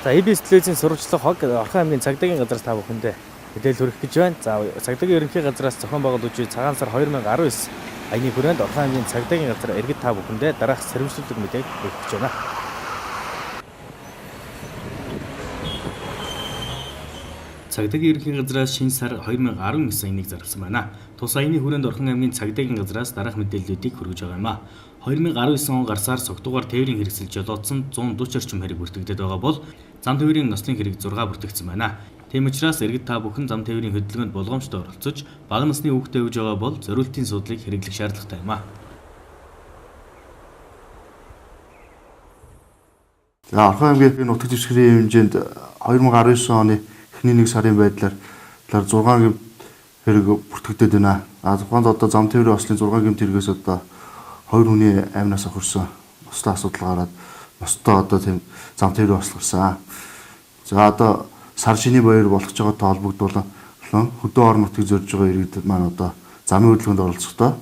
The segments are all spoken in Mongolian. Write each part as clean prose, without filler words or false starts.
За EBS телевизийн сурвалжлах хог Орхон аймгийн цагдаагийн газраас та бүхэндээ мэдээлэл хүргэх гэж байна. За цагдаагийн ерөнхий газраас зохион байгуулж цагаан сар 2019 аяны хүрээнд Орхон аймгийн цагдаагийн газар иргэд та бүхэндээ дараах сэрэмжлүүлэг мэдээг хүргэх гэж байна. Цагдаагийн ерөнхий газраас шинэ сар 2019 аяныг зарласан байна. Тус аяны хүрээнд Орхон аймгийн цагдаагийн газраас дараах мэдээллүүдийг хүргэж байгаа юм а. 2019 он гарсаар цогтугаар тээврийн хэрэгсэл жолоодсон 140 орчим хэрэг бүртгэгдээд байгаа бол зам тээврийн нослын хэрэг 6 бүртгэгдсэн байна. Тийм учраас иргэд та бүхэн зам тээврийн хөдөлгөөнд болгоомжтой оролцож бага насны хүүхдээ өгж байгаа бол зориултын суудлыг хэрэглэх шаардлагатай юм а. За Орхон аймгийн нутаг дэвсгэрийн хэмжээнд 2019 оны эхний 1 сарын байдлаар 6 гэмт хэрэг бүртгэгдээд байна. Тухайд одоо зам тээврийн ослын 6 гэмт хэрэгээс одоо 2 хүний амнаас охирсон нослоо асуудал гараад ностоо одоо тийм зам тээврийн осл гарсан. За одоо сар шинийн баяр болгож байгаатай холбогдуулан хөдөө орон нутгийг зорж байгаа иргэдэд маань одоо замын хөдөлгөөнд оролцохдоо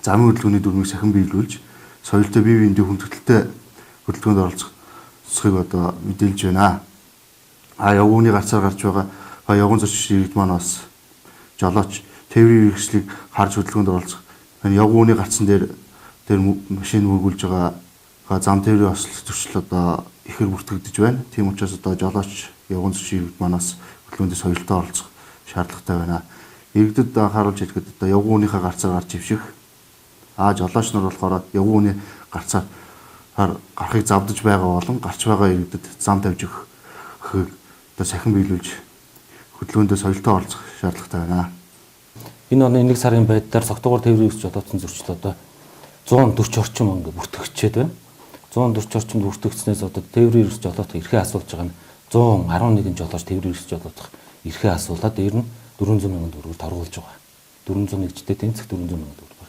замын хөдөлгөөний дүрмийг сахин биелүүлж соёлтой бие биендээ хүндэтгэлтэй хөдөлгөөнд оролцохыг одоо мэдээлж байна. Явгууны гарцаар гарч байгаа явган зорчигчдын иргэд маань бас жолооч тээврийн хэрэгслийг харж хөдөлгөөнд оролцох явгууны гарцсан дээр машин үргүүлж байгаа зам тээврийн осол зөрчил одоо ихэр бүртгэгдэж байна. Тийм учраас одоо жолооч явган зорчигчдын иргэд манаас хөдөлгөөнд соёлтой оролцох шаардлагатай байна. Иргэдэд анхааруулж хэлэхэд одоо явгууныхаа гарцаар гарч ивших жолооч нар болохоор явгууны гарцаар гарахыг завдаж байгаа болон гарч байгаа иргэдэд зам тавьж өгөхийг одоо сахин биелүүлж хөдөлгөөндөө соёлтой оролцох шаардлагатай байна. Энэ оны 1 сарын байдлаар цогтугаар тээврийн хэрэгсэл жолоодсон зөрчил одоо 140 орчим ингээ бүртгэгчээд байна. 140 орчимд бүртгэгдснээс одоо тээврийн хэрэгсэл жолоодох эрхээ асуулж байгаа нь 111 жолооч тээврийн хэрэгсэл жолоодох эрхээ асуулаад дээр нь 400 сая төгрөг торгуулж байгаа. 401-тэй тэнцэх 400 сая төгрөг.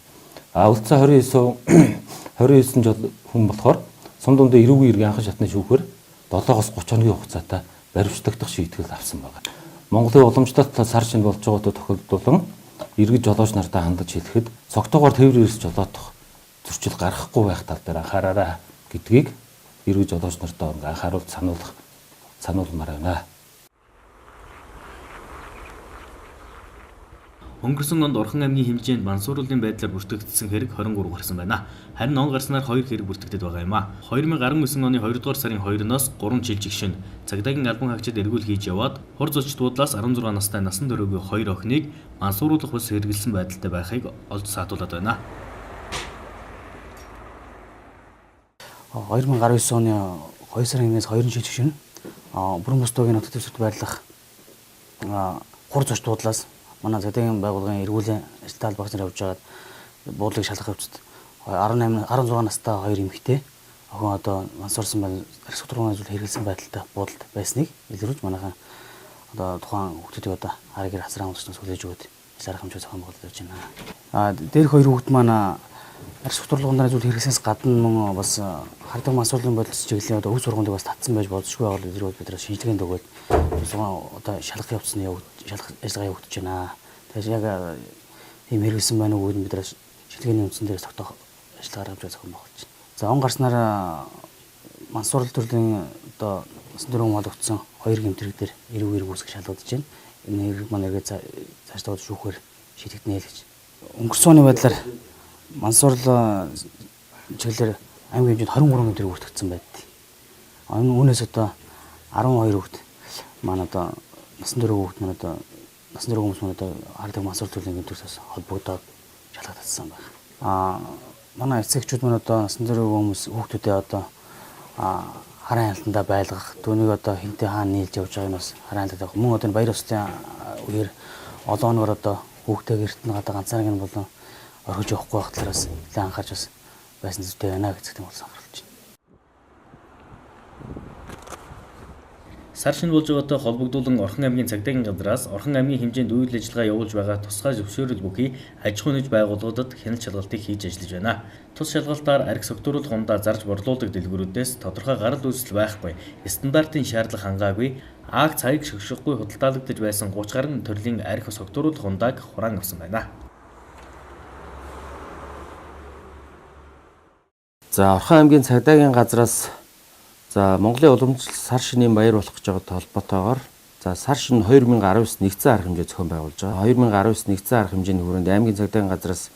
Үлдсэн 29 хүн болохоор сум дундаа эрүүгийн иргэн анхан шатны шүүхээр 7-оос 30 хоногийн хугацаатай баримтжуулах шийтгэл авсан байна. Монголын уламжлалт сар шинэ болж байгаатай тохиолдолд иргэд жолооч нартаа хандаж хэлэхэд цогтойгоор тээврийн хэрэгсэл жолоодох зөрчил гарахгүй байх тал дээр анхаараарай гэдгийг иргэд жолооч нартаа анхааруулж сануулмаар байна. Өнгөрсөн онд Орхон аймгийн хэмжээнд мансууруулын байдлаар бүртгэгдсэн хэрэг 23 гарсан байна. Харин он гарснаар 2 хэрэг бүртгэгдээд байгаа юм а. 2019 оны 2 дугаар сарын 2-оос 3 жил жигшин цагдаагийн албан хаагчид эргүүл хийж яваад хур зочд буудлаас 16 настай насан туршийн 2 охиныг мансууруулах бас хэрэгэлсэн байдалтай байхыг олж саатуулад байна. 2019 оны 2 сарын 1-ээс 2 жил жигшин бүрэн бусдын нутаг дэвсгэрт байрлах хур зочд буудлаас манай цагдаагийн байгууллагын эргүүлийн ажилтны багш нар явж байгаад буудлыг шалгах хөвчөд 16 настай 2 эмэгтэй охин одоо мансуурсан байна. Арх судалгааны зүйл хэрэгэлсэн байдалтай буудалд байсныг илрүүлж манайхан одоо тухайн хүүхдүүдийг одоо харигэр хасраа амлчнаас хүлээж өгöd арга хэмжээ зохион байгуулж явж байна. Дээрх 2 хүүхэд маань арх судалгааны зүйл хэрэглэснээс гадна мөн бас хардаг мансуурлын бодис чиглэлийн одоо өв сургуулийг бас татсан байж болзошгүй байгаа илрүүлж бид нар шинжилгээнд өгөөд одоо шалгах явцны шалгах ажиллагаа явагдаж байна. Тэгэхээр яг тийм хэрэгэлсэн байна уу гэдээ бид нар шинжилгээний үндсэн дээр тогтоох ажиллагаа гаргаж зохион байгуулж байна. За он гарснаар мансуурлал төрлийн одоо насан туршийн холбогдсон 2 гэмтрэг дээр эрүүг үүсгэх шалгагдаж байна. Энэ хэрэг маань эргээд цаашдаа шүүхээр шийдэгдэнэ л гэж. Өнгөрсөн оны байдлаар мансуурлал чиглэлээр аймгийн хэмжээнд 23 гэмтрэг бүртгэгдсэн байдаг. Үүнээс одоо 12 хүүхэд маань одоо насан туршийн хүүхэд маань одоо насан туршийн хүмүүс маань одоо хардаг мансуурлал төрлийн гэмтрээс холбогдоод шалгагдсан байна. Манай эцэгчүүд маань одоо насан туршийн хүмүүс хүүхдүүдээ одоо хараа хяналтандаа байлгах түүнийг одоо хинтээ хаана нийлж явж байгааг нь бас хараа хяналтад мөн одоо баяр ёслолын үеэр олон оноор одоо хүүхдээ гэрт нь гадаа ганцаараа гэн болон орхиж явахгүй байх талаас нэлээд анхаарч бас байсан зүйтэй байна гэж хэлсэн болсон харуулж байна. Сар шинэ болж байгаатай холбогдуулан Орхон аймгийн цагдаагийн газраас Орхон аймгийн хэмжээнд үйл ажиллагаа явуулж байгаа тусгай зөвшөөрөл бүхий аж ахуйн нэгж байгууллагуудад хяналт шалгалтыг хийж ажиллаж байна. Тус шалгалтаар архи согтууруулах хундаа зарж борлуулдаг дэлгүүрүүдээс тодорхой гарал үүсэл байхгүй, стандартын шаардлага хангаагүй, акц хаяг шогшихгүй худалдаалагдаж байсан 30 гаруй төрлийн архи согтууруулах хундааг хураан авсан байна. За Орхон аймгийн цагдаагийн газраас За Монголын уламжлалт сар шинийн баяр болох гэж байгаатай холбоотойгоор за сар шин 2019 нэгдсэн арга хэмжээ зохион байгуулж байгаа. 2019 нэгдсэн арга хэмжээний хүрээнд аймгийн цагдаагийн газраас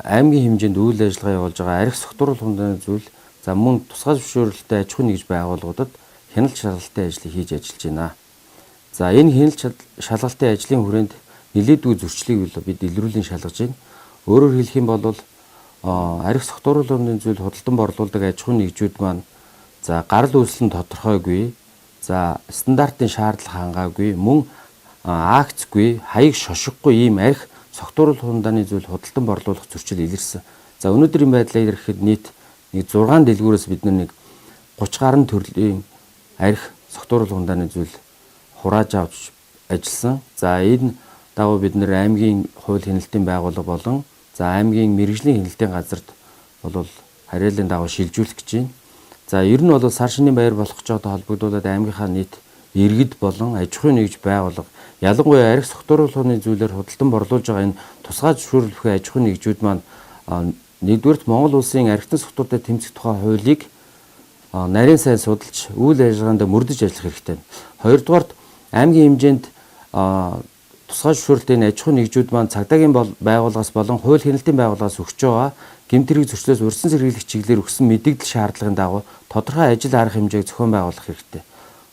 аймгийн хэмжээнд үйл ажиллагаа явуулж байгаа арх согтууруулах хүндэний зүйл за мөн тусгай зөвшөөрөлтөй аж ахуйн нэгж байгууллагуудад хяналт шалгалтын ажлыг хийж ажиллаж байна. За энэ хяналт шалгалтын ажлын хүрээнд нэлээдгүй зөрчлийг бид илрүүлэн шалгаж байна. Өөрөөр хэлэх юм бол арх согтууруулалтын зүйл худалдан борлуулдаг аж ахуйн нэгжүүд маань за гарал үүсэл нь тодорхойгүй, за стандартын шаардлага хангаагүй, мөн акцгүй, хаяг шошиггүй ийм арх согтууруулах хундааны зүйл худалдан борлуулах зөрчил илэрсэн. За өнөөдрийн байдлаар ирэхэд нийт 6 дэлгүүрээс бид нэг 30 гаруй төрлийн арх согтууруулах хундааны зүйл хурааж авч ажилласан. За энэ дагуу бид нэр аймгийн хууль хяналтын байгууллага болон за аймгийн мэргэжлийн хяналтын газарт бол хариалын дагуу шилжүүлэх гэж байна. За ер нь бол сар шинийн баяр болох гэж байгаатай холбогдуулаад аймгийнхаа нийт иргэд болон аж ахуйн нэгж байгууллага ялангуяа арх согтууруулахын зүйлээр худалдан борлуулж байгаа энэ тусгай зөвшөөрлөх аж ахуйн нэгжүүд маань нэгдүгээрт Монгол улсын архитан согтуурлын тэмцэх тухай хуулийг нарийн сайн судалж үйл ажиллагаанд мөрдөж ажиллах хэрэгтэй. Хоёрдугаарт аймгийн хэмжээнд тусгай зөвшөөрлөлийн аж ахуйн нэгжүүд маань цагдаагийн байгууллагаас болон хууль хяналтын байгууллагаас өгч байгаа гэмтрийг зөрчлөөс урьдчилан сэргийлэх чиглэлээр өгсөн мэдээлэл шаардлагын дагуу тодорхой ажил арга хэмжээг зохион байгуулах хэрэгтэй.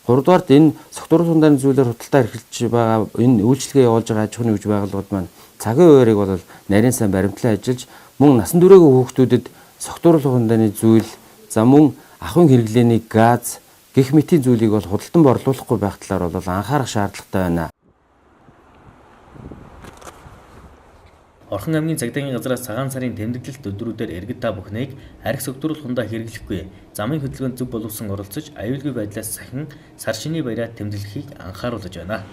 Гуравдугаарт энэ согтууруулах хундааны зүйлээр худалдаа эрхэлж байгаа энэ үйлчлэгээ явуулж байгаа аж ахуйн нэгж байгууллагууд маань цагийн хуваарийг бол нарийн сайн баримтлан ажиллаж мөн насан туршаагүй хүүхдүүдэд согтууруулах хундааны зүйл за мөн ахуйн хэрэглээний газ гэх мэтийн зүйлийг бол худалдан борлуулахгүй байх талаар бол анхаарах шаардлагатай байна. Орхон аймгийн цагдаагийн газраас цагаан сарын тэмдэглэлт өдрүүдээр иргэд та бүхнийг арх согтууруулах хундаа хэрэглэхгүй, замын хөдөлгөөнд зөв боловсон оролцож аюулгүй байдлаас сахин сар шинийн баяраар тэмдэглэхийг анхааруулж байна.